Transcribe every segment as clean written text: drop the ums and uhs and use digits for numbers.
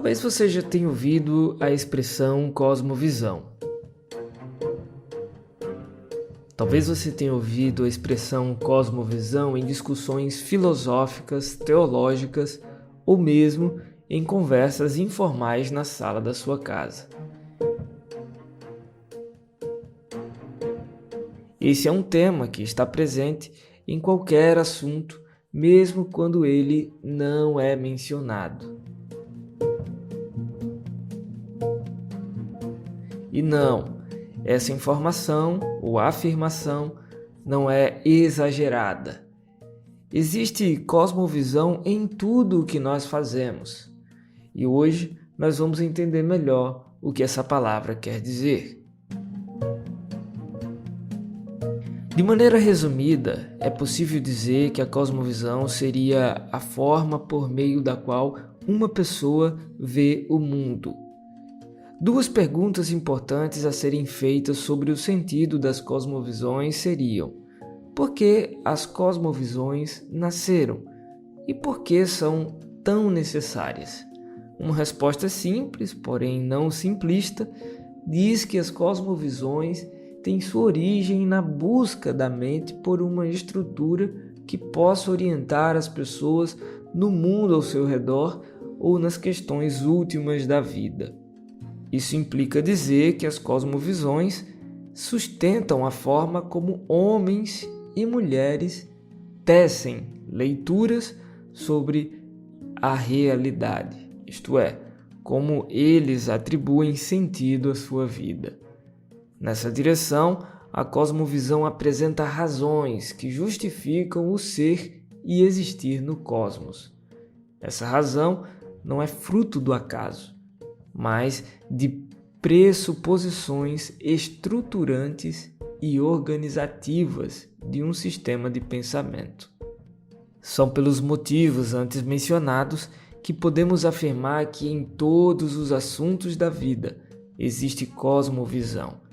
Talvez você já tenha ouvido a expressão cosmovisão. Talvez você tenha ouvido a expressão cosmovisão em discussões filosóficas, teológicas ou mesmo em conversas informais na sala da sua casa. Esse é um tema que está presente em qualquer assunto, mesmo quando ele não é mencionado. E não, essa informação ou afirmação não é exagerada. Existe cosmovisão em tudo o que nós fazemos. E hoje nós vamos entender melhor o que essa palavra quer dizer. De maneira resumida, é possível dizer que a cosmovisão seria a forma por meio da qual uma pessoa vê o mundo. Duas perguntas importantes a serem feitas sobre o sentido das cosmovisões seriam: por que as cosmovisões nasceram e por que são tão necessárias? Uma resposta simples, porém não simplista, diz que as cosmovisões têm sua origem na busca da mente por uma estrutura que possa orientar as pessoas no mundo ao seu redor ou nas questões últimas da vida. Isso implica dizer que as cosmovisões sustentam a forma como homens e mulheres tecem leituras sobre a realidade, isto é, como eles atribuem sentido à sua vida. Nessa direção, a cosmovisão apresenta razões que justificam o ser e existir no cosmos. Essa razão não é fruto do acaso, mas de pressuposições estruturantes e organizativas de um sistema de pensamento. São pelos motivos antes mencionados que podemos afirmar que em todos os assuntos da vida existe cosmovisão.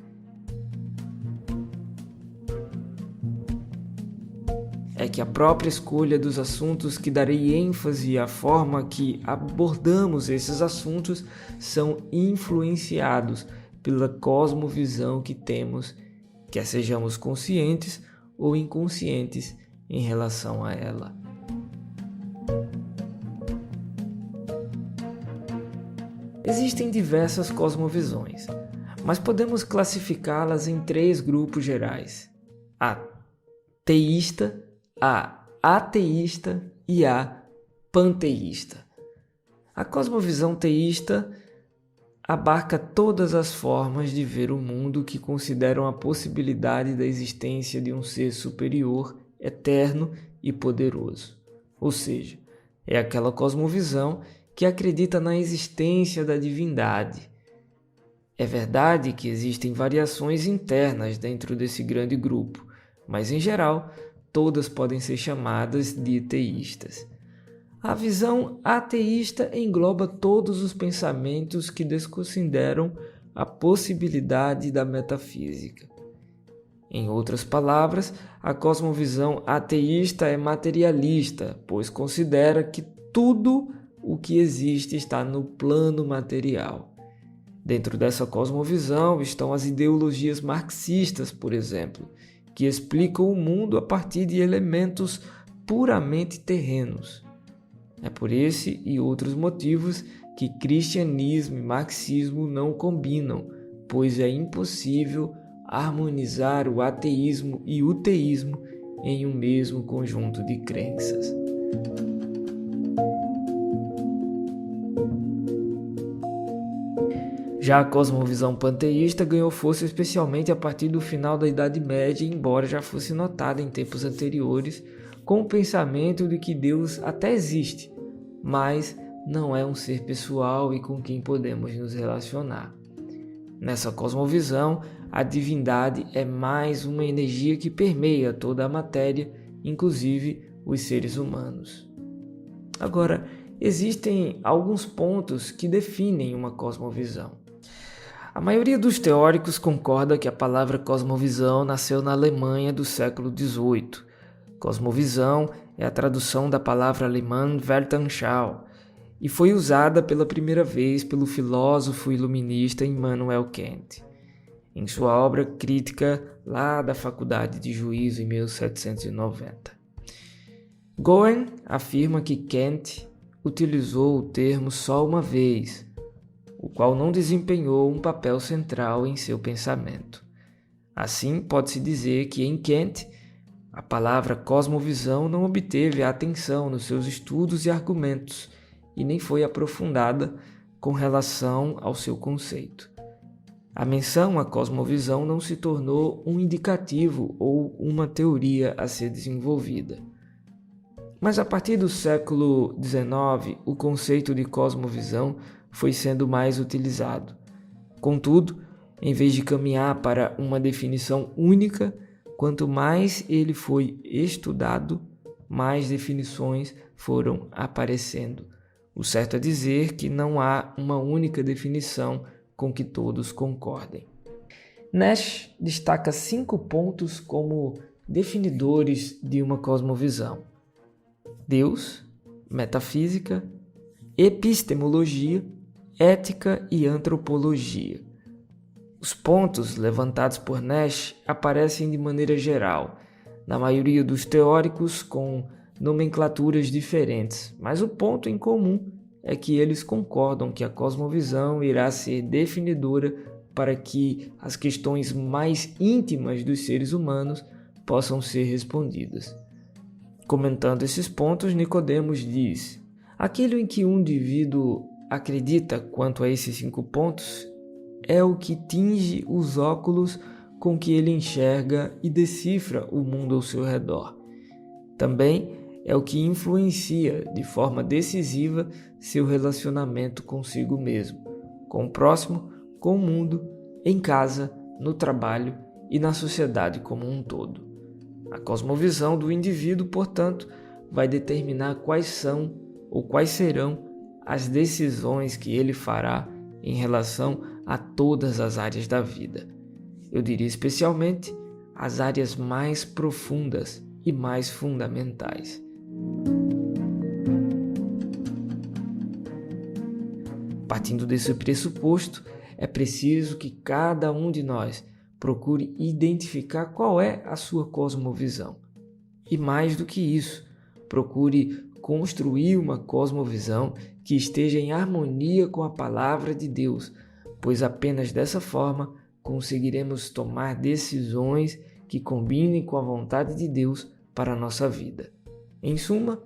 É que a própria escolha dos assuntos que darei ênfase e a forma que abordamos esses assuntos são influenciados pela cosmovisão que temos, quer sejamos conscientes ou inconscientes em relação a ela. Existem diversas cosmovisões, mas podemos classificá-las em três grupos gerais: a teísta, a ateísta e a panteísta. A cosmovisão teísta abarca todas as formas de ver o mundo que consideram a possibilidade da existência de um ser superior, eterno e poderoso. Ou seja, é aquela cosmovisão que acredita na existência da divindade. É verdade que existem variações internas dentro desse grande grupo, mas em geral, todas podem ser chamadas de teístas. A visão ateísta engloba todos os pensamentos que desconsideram a possibilidade da metafísica. Em outras palavras, a cosmovisão ateísta é materialista, pois considera que tudo o que existe está no plano material. Dentro dessa cosmovisão estão as ideologias marxistas, por exemplo, que explicam o mundo a partir de elementos puramente terrenos. É por esse e outros motivos que cristianismo e marxismo não combinam, pois é impossível harmonizar o ateísmo e o teísmo em um mesmo conjunto de crenças. Já a cosmovisão panteísta ganhou força especialmente a partir do final da Idade Média, embora já fosse notada em tempos anteriores, com o pensamento de que Deus até existe, mas não é um ser pessoal e com quem podemos nos relacionar. Nessa cosmovisão, a divindade é mais uma energia que permeia toda a matéria, inclusive os seres humanos. Agora, existem alguns pontos que definem uma cosmovisão. A maioria dos teóricos concorda que a palavra cosmovisão nasceu na Alemanha do século XVIII. Cosmovisão é a tradução da palavra alemã Weltanschauung e foi usada pela primeira vez pelo filósofo iluminista Immanuel Kant, em sua obra crítica lá da Faculdade de Juízo em 1790. Goen afirma que Kant utilizou o termo só uma vez, o qual não desempenhou um papel central em seu pensamento. Assim, pode-se dizer que em Kant, a palavra cosmovisão não obteve a atenção nos seus estudos e argumentos, e nem foi aprofundada com relação ao seu conceito. A menção à cosmovisão não se tornou um indicativo ou uma teoria a ser desenvolvida. Mas a partir do século XIX, o conceito de cosmovisão foi sendo mais utilizado. Contudo, em vez de caminhar para uma definição única, quanto mais ele foi estudado, mais definições foram aparecendo. O certo é dizer que não há uma única definição com que todos concordem. Nash destaca 5 pontos como definidores de uma cosmovisão: Deus, metafísica, epistemologia, ética e antropologia. Os pontos levantados por Nash aparecem de maneira geral, na maioria dos teóricos com nomenclaturas diferentes, mas o ponto em comum é que eles concordam que a cosmovisão irá ser definidora para que as questões mais íntimas dos seres humanos possam ser respondidas. Comentando esses pontos, Nicodemos diz: aquilo em que um indivíduo acredita quanto a esses 5 pontos é o que tinge os óculos com que ele enxerga e decifra o mundo ao seu redor. Também é o que influencia de forma decisiva seu relacionamento consigo mesmo, com o próximo, com o mundo, em casa, no trabalho e na sociedade como um todo. A cosmovisão do indivíduo, portanto, vai determinar quais são ou quais serão as decisões que ele fará em relação a todas as áreas da vida. Eu diria especialmente as áreas mais profundas e mais fundamentais. Partindo desse pressuposto, é preciso que cada um de nós procure identificar qual é a sua cosmovisão. E mais do que isso, procure construir uma cosmovisão que esteja em harmonia com a palavra de Deus, pois apenas dessa forma conseguiremos tomar decisões que combinem com a vontade de Deus para a nossa vida. Em suma,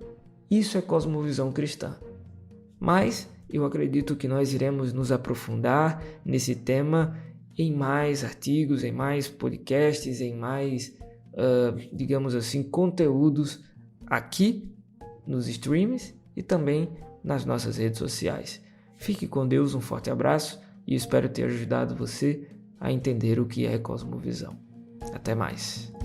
isso é cosmovisão cristã. Mas eu acredito que nós iremos nos aprofundar nesse tema em mais artigos, em mais podcasts, em mais, digamos assim, conteúdos aqui nos streams e também nas nossas redes sociais. Fique com Deus, um forte abraço e espero ter ajudado você a entender o que é cosmovisão. Até mais.